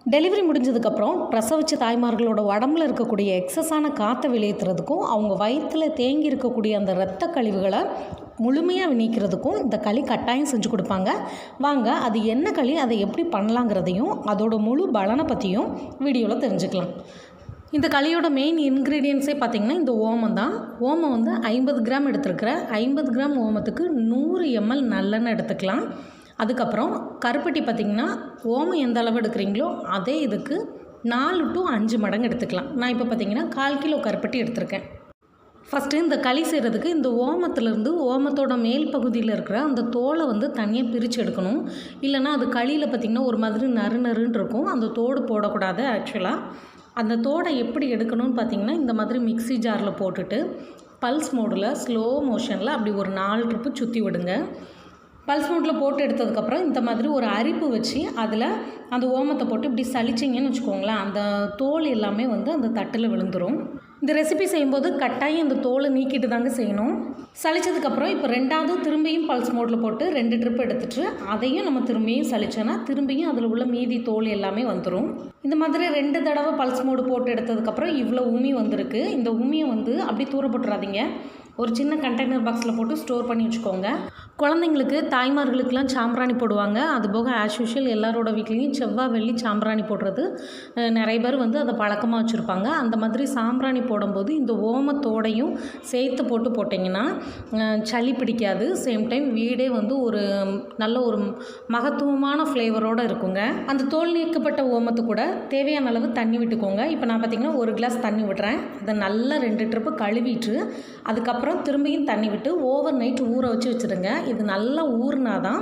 Delivery முடிஞ்சதுக்கப்புறம் பிரசவிச்ச தாய்மார்களோட உடம்புல இருக்கக்கூடிய எக்ஸஸான காற்றை வெளியேற்றுறதுக்கும் அவங்க வயிற்றில் தேங்கி இருக்கக்கூடிய அந்த இரத்த கழிவுகளை முழுமையாக நீக்கிறதுக்கும் இந்த களி கட்டாயம் செஞ்சு கொடுப்பாங்க. வாங்க அது என்ன களி, அதை எப்படி பண்ணலாங்கிறதையும் அதோட முழு பலனை பற்றியும் வீடியோவில் தெரிஞ்சுக்கலாம். இந்த களியோட மெயின் இன்க்ரீடியன்ஸே பார்த்திங்கன்னா இந்த ஓமம் தான். ஓமம் வந்து 50 கிராம் எடுத்துருக்கிறேன். 50 கிராம் ஓமத்துக்கு 100 ml நல்லெண்ணெய் எடுத்துக்கலாம். அதுக்கப்புறம் கருப்பட்டி பார்த்திங்கன்னா ஓமம் எந்த அளவு எடுக்கிறீங்களோ அதே இதுக்கு 4 to 5 மடங்கு எடுத்துக்கலாம். நான் இப்போ பார்த்திங்கன்னா 1/4 கிலோ கருப்பட்டி எடுத்திருக்கேன். ஃபஸ்ட்டு இந்த களி செய்கிறதுக்கு இந்த ஓமத்துலேருந்து ஓமத்தோட மேல் பகுதியில் இருக்கிற அந்த தோலை வந்து தனியாக பிரித்து எடுக்கணும். இல்லைனா அது களியில் பார்த்திங்கன்னா ஒரு மாதிரி நறுன்னு இருக்கும். அந்த தோடு போடக்கூடாது. ஆக்சுவலாக அந்த தோடை எப்படி எடுக்கணும்னு பார்த்திங்கன்னா இந்த மாதிரி மிக்ஸி ஜாரில் போட்டுட்டு பல்ஸ் மோடில் ஸ்லோ மோஷனில் அப்படி ஒரு 4 ட்ரிப்பு சுற்றி விடுங்க. பல்ஸ் மோட்டில் போட்டு எடுத்ததுக்கப்புறம் இந்த மாதிரி ஒரு அரிப்பு வச்சு அதில் அந்த ஓமத்தை போட்டு இப்படி சலிச்சிங்கன்னு வச்சுக்கோங்களேன், அந்த தோல் எல்லாமே வந்து அந்த தட்டில் விழுந்துடும். இந்த ரெசிபி செய்யும்போது கட்டாயம் இந்த தோலை நீக்கிட்டு தாங்க செய்யணும். சலிச்சதுக்கப்புறம் இப்போ ரெண்டாவது திரும்பியும் பல்ஸ் மோட்டில் போட்டு 2 ட்ரிப் எடுத்துகிட்டு அதையும் நம்ம திரும்பியும் சலிச்சோன்னா திரும்பியும் அதில் உள்ள மீதி தோல் எல்லாமே வந்துடும். இந்த மாதிரி 2 தடவை பல்ஸ் மோடு போட்டு எடுத்ததுக்கப்புறம் இவ்வளோ உமி வந்திருக்கு. இந்த உமியை வந்து அப்படி தூர போட்டுறாதீங்க. ஒரு சின்ன கண்டெய்னர் பாக்ஸில் போட்டு ஸ்டோர் பண்ணி வச்சுக்கோங்க. குழந்தைங்களுக்கு தாய்மார்களுக்கெலாம் சாம்பிராணி போடுவாங்க. அதுபோக ஆஸ் யூஷுவல் எல்லாரோட வீட்லேயும் செவ்வாய் வெள்ளி சாம்பிராணி போடுறது நிறைய பேர் வந்து அதை பழக்கமாக வச்சுருப்பாங்க. அந்த மாதிரி சாம்பிராணி போடும்போது இந்த ஓமத்தோடையும் சேர்த்து போட்டிங்கன்னா சளி பிடிக்காது. சேம் டைம் வீடே வந்து ஒரு நல்ல ஒரு மகத்துவமான ஃப்ளேவரோடு இருக்குங்க. அந்த தோல் நீக்கப்பட்ட ஓமத்து கூட தேவையான அளவு தண்ணி விட்டுக்கோங்க. இப்போ நான் பார்த்திங்கன்னா 1 கிளாஸ் தண்ணி விடுறேன். அதை நல்லா 2 ட்ரிப்பு கழுவிட்டு அதுக்கப்புறம் திரும்பியும் தண்ணி விட்டு ஓவர் நைட் ஊற வச்சு வச்சுருங்க. இது நல்லா ஊறினா தான்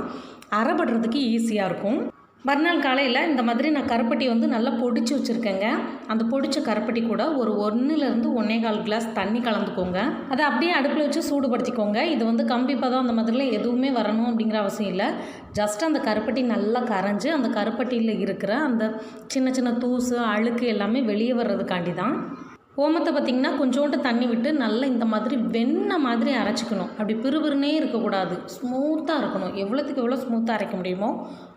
அரைபடுறதுக்கு ஈஸியாக இருக்கும். மறுநாள் காலையில் இந்த மாதிரி நான் கருப்பட்டி வந்து நல்லா பொடிச்சு வச்சுருக்கேங்க. அந்த பொடிச்ச கருப்பட்டி கூட ஒரு 1 to 1.25 கிளாஸ் தண்ணி கலந்துக்கோங்க. அதை அப்படியே அடுப்பில் வச்சு சூடுபடுத்திக்கோங்க. இது வந்து கம்பி பதம் அந்த மாதிரிலாம் எதுவுமே வரணும் அப்படிங்கிற அவசியம் இல்லை. ஜஸ்ட் அந்த கருப்பட்டி நல்லா கரைஞ்சி அந்த கருப்பட்டியில் இருக்கிற அந்த சின்ன சின்ன தூசு அழுக்கு எல்லாமே வெளியே வர்றதுக்காண்டி தான். ஓமத்தை பார்த்திங்கன்னா கொஞ்சோண்டு தண்ணி விட்டு நல்லா இந்த மாதிரி வெண்ணெய் மாதிரி அரைச்சிக்கணும். அப்படி பிறுபிறுனே இருக்கக்கூடாது, ஸ்மூத்தாக இருக்கணும். எவ்வளோத்துக்கு எவ்வளோ ஸ்மூத்தாக அரைக்க முடியுமோ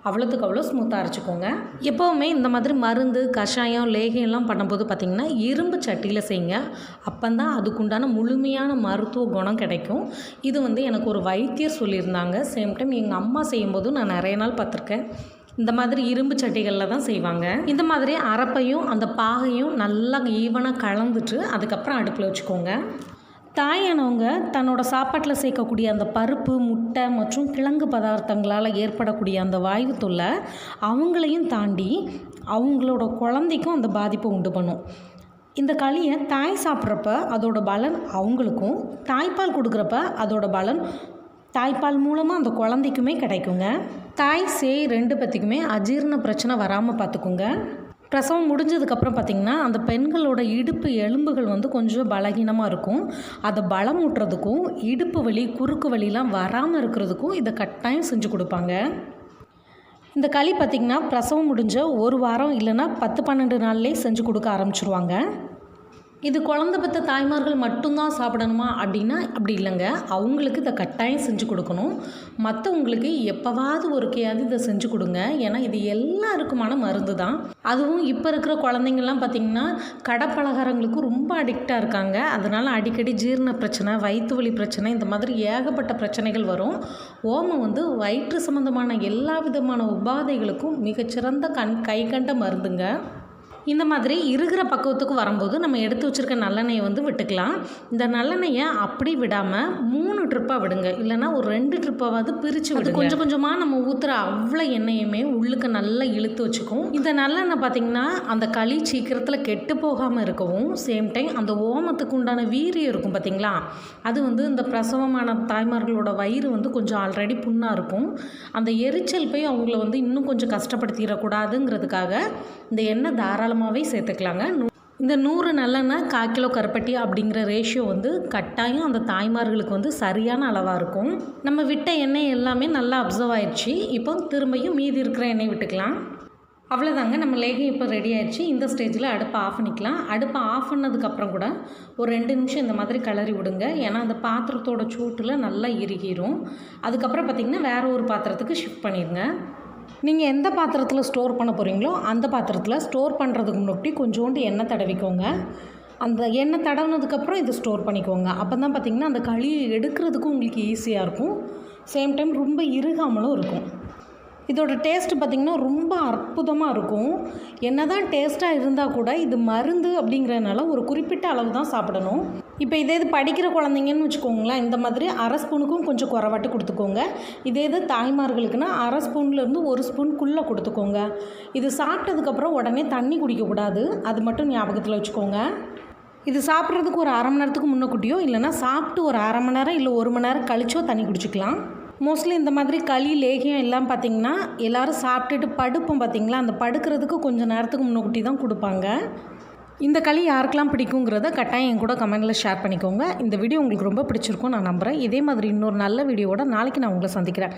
அவ்வளோத்துக்கு அவ்வளோ ஸ்மூத்தாக அரைச்சிக்கோங்க. எப்போவுமே இந்த மாதிரி மருந்து கஷாயம் லேகியெல்லாம் பண்ணும்போது பார்த்திங்கன்னா இரும்பு சட்டியில் செய்யுங்க. அப்போந்தான் அதுக்குண்டான முழுமையான மருத்துவ குணம் கிடைக்கும். இது வந்து எனக்கு ஒரு வைத்தியர் சொல்லியிருந்தாங்க. சேம் டைம் எங்கள் அம்மா செய்யும்போது நான் நிறைய நாள் பார்த்துருக்கேன். இந்த மாதிரி இரும்பு சட்டிகளில் தான் செய்வாங்க. இந்த மாதிரி அரைப்பையும் அந்த பாகையும் நல்லா ஈவனாக கலந்துட்டு அதுக்கப்புறம் அடுப்பில் வச்சுக்கோங்க. தாயானவங்க தன்னோட சாப்பாட்டில் சேர்க்கக்கூடிய அந்த பருப்பு, முட்டை மற்றும் கிழங்கு பதார்த்தங்களால் ஏற்படக்கூடிய அந்த வாயு தொல்லை அவங்களையும் தாண்டி அவங்களோட குழந்தைக்கும் அந்த பாதிப்பை உண்டு பண்ணும். இந்த களியை தாய் சாப்பிட்றப்ப அதோட பலன் அவங்களுக்கும், தாய்ப்பால் கொடுக்குறப்ப அதோட பலன் தாய்ப்பால் மூலமாக அந்த குழந்தைக்குமே கிடைக்குங்க. தாய் சேய் 2 பேத்துக்குமே அஜீரண பிரச்சனை வராமல் பார்த்துக்குங்க. பிரசவம் முடிஞ்சதுக்கப்புறம் பார்த்திங்கன்னா அந்த பெண்களோட இடுப்பு எலும்புகள் வந்து கொஞ்சம் பலகீனமாக இருக்கும். அதை பலமூட்டுறதுக்கும் இடுப்பு வலி குறுக்கு வலிலாம் வராமல் இருக்கிறதுக்கும் இதை கட்டாயம் செஞ்சு கொடுப்பாங்க. இந்த களி பார்த்திங்கன்னா பிரசவம் முடிஞ்ச 1 வாரம் இல்லைன்னா 10-12 நாள்லேயே செஞ்சு கொடுக்க ஆரம்பிச்சிருவாங்க. இது குழந்தை பெற்ற தாய்மார்கள் மட்டும்தான் சாப்பிடணுமா அப்படின்னா அப்படி இல்லைங்க. அவங்களுக்கு இதை கட்டாயம் செஞ்சு கொடுக்கணும். மற்றவங்களுக்கு எப்போவாவது ஒருக்கையாவது இதை செஞ்சு கொடுங்க. ஏன்னா இது எல்லாருக்குமான மருந்து தான். அதுவும் இப்போ இருக்கிற குழந்தைங்கள்லாம் பார்த்திங்கன்னா கடப்பலகாரங்களுக்கு ரொம்ப அடிக்டாக இருக்காங்க. அதனால் அடிக்கடி ஜீரண பிரச்சனை, வயிற்று வலி பிரச்சனை, இந்த மாதிரி ஏகப்பட்ட பிரச்சனைகள் வரும். ஓமம் வந்து வயிற்று சம்மந்தமான எல்லா விதமான உபாதைகளுக்கும் மிகச்சிறந்த கை கண்ட மருந்துங்க. இந்த மாதிரி இருக்கிற பக்குவத்துக்கு வரும்போது நம்ம எடுத்து வச்சுருக்க நல்லெண்ணெயை வந்து விட்டுக்கலாம். இந்த நல்லெண்ணெயை அப்படி விடாமல் 3 ட்ரிப்பாக விடுங்க. இல்லைனா ஒரு 2 ட்ரிப்பாவது பிரித்து விடுங்க. கொஞ்சம் கொஞ்சமாக நம்ம ஊற்றுற அவ்வளோ எண்ணெயுமே உள்ளுக்கு நல்லா இழுத்து வச்சுக்கும். இந்த நல்லெண்ணெய் பார்த்திங்கன்னா அந்த களி சீக்கிரத்தில் கெட்டு போகாமல் இருக்கவும், சேம் டைம் அந்த ஓமத்துக்கு உண்டான வீரியம் இருக்கும் பார்த்திங்களா, அது வந்து இந்த பிரசவமான தாய்மார்களோட வயிறு வந்து கொஞ்சம் ஆல்ரெடி புண்ணாக இருக்கும். அந்த எரிச்சல் போய் அவங்கள வந்து இன்னும் கொஞ்சம் கஷ்டப்படுத்திடக்கூடாதுங்கிறதுக்காக இந்த எண்ணெய் தாராளமாகவே சேர்த்துக்கலாங்க. இந்த 100 நல்லெண்ணெய் 1/4 கிலோ கருப்பட்டி அப்படிங்கிற ரேஷியோ வந்து கட்டாயம் அந்த தாய்மார்களுக்கு வந்து சரியான அளவாக இருக்கும். நம்ம விட்ட எண்ணெய் எல்லாமே நல்லா அப்சர்வ் ஆயிடுச்சு. இப்போ திரும்பியும் மீதி இருக்கிற எண்ணெய் விட்டுக்கலாம். அவ்வளோதாங்க, நம்ம லேகியம் இப்போ ரெடி ஆயிடுச்சு. இந்த ஸ்டேஜில் அடுப்பை ஆஃப் பண்ணிக்கலாம். அடுப்பை ஆஃப் பண்ணதுக்கப்புறம் கூட ஒரு 2 நிமிஷம் இந்த மாதிரி கிளறி விடுங்க. ஏன்னா அந்த பாத்திரத்தோட சூட்டில் நல்லா இறுகிரும். அதுக்கப்புறம் பார்த்திங்கன்னா வேறு ஒரு பாத்திரத்துக்கு ஷிஃப்ட் பண்ணிடுங்க. நீங்கள் எந்த பாத்திரத்தில் ஸ்டோர் பண்ண போகிறீங்களோ அந்த பாத்திரத்தில் ஸ்டோர் பண்ணுறதுக்கு முன்னாடி கொஞ்சோண்டு எண்ணெய் தடவிக்கோங்க. அந்த எண்ணெய் தடவினதுக்கப்புறம் இதை ஸ்டோர் பண்ணிக்கோங்க. அப்போ தான் பார்த்திங்கன்னா அந்த களி எடுக்கிறதுக்கும் உங்களுக்கு ஈஸியாக இருக்கும். சேம் டைம் ரொம்ப இறுகாமலும் இருக்கும். இதோட டேஸ்ட்டு பார்த்திங்கன்னா ரொம்ப அற்புதமாக இருக்கும். என்ன தான் டேஸ்ட்டாக இருந்தால் கூட இது மருந்து அப்படிங்கிறதுனால ஒரு குறிப்பிட்ட அளவு தான் சாப்பிடணும். இப்போ இது படிக்கிற குழந்தைங்கன்னு வச்சுக்கோங்களேன், இந்த மாதிரி 1/2 ஸ்பூனுக்கும் கொஞ்சம் குறைவாட்டு கொடுத்துக்கோங்க. இது தாய்மார்களுக்குன்னா 1/2 ஸ்பூன்லேருந்து 1 ஸ்பூனுக்குள்ளே கொடுத்துக்கோங்க. இது சாப்பிட்டதுக்கப்புறம் உடனே தண்ணி குடிக்கக்கூடாது, அது மட்டும் ஞாபகத்தில் வச்சுக்கோங்க. இது சாப்பிட்றதுக்கு ஒரு 1/2 மணி நேரத்துக்கு முன்னக்கூட்டியோ இல்லைனா சாப்பிட்டு ஒரு 1/2 மணி நேரம் இல்லை 1 மணி நேரம் கழிச்சோ தண்ணி குடிச்சிக்கலாம். மோஸ்ட்லி இந்த மாதிரி களி லேகியம் எல்லாம் பார்த்திங்கன்னா எல்லோரும் சாப்பிட்டுட்டு படுப்போம் பார்த்திங்களா, அந்த படுக்கிறதுக்கு கொஞ்சம் நேரத்துக்கு முன்னக்கூட்டி தான் கொடுப்பாங்க. இந்த களி யாருக்கெல்லாம் பிடிக்குங்கிறத கட்டாயம் என் கூட கமெண்டில் ஷேர் பண்ணிக்கோங்க. இந்த வீடியோ உங்களுக்கு ரொம்ப பிடிச்சிருக்கும் நான் நம்புகிறேன். இதே மாதிரி இன்னொரு நல்ல வீடியோவோட நாளைக்கு நான் உங்களை சந்திக்கிறேன்.